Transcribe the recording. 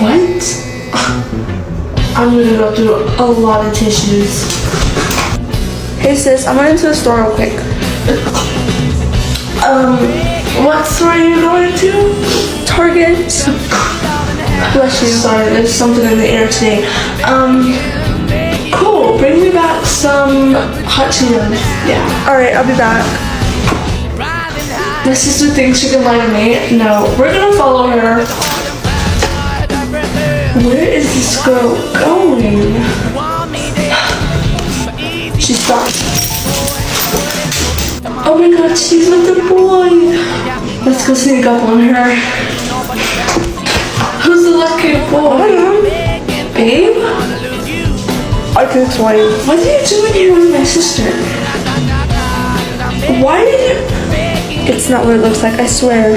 What? I'm gonna go through a lot of tissues. Hey sis, I went into the store real quick. What store are you going to? Target. Bless you. Sorry, there's something in the air today. Cool. Bring me back some hot Cheetos. Yeah. Alright, I'll be back. My sister thinks she can lie to me. No, we're gonna follow her. Where is this girl going? She stopped. Oh my god, she's with the boy. Let's go sneak up on her. Who's the lucky boy? Babe? I can explain. What are you doing here with my sister? Why did you... It's not what it looks like, I swear.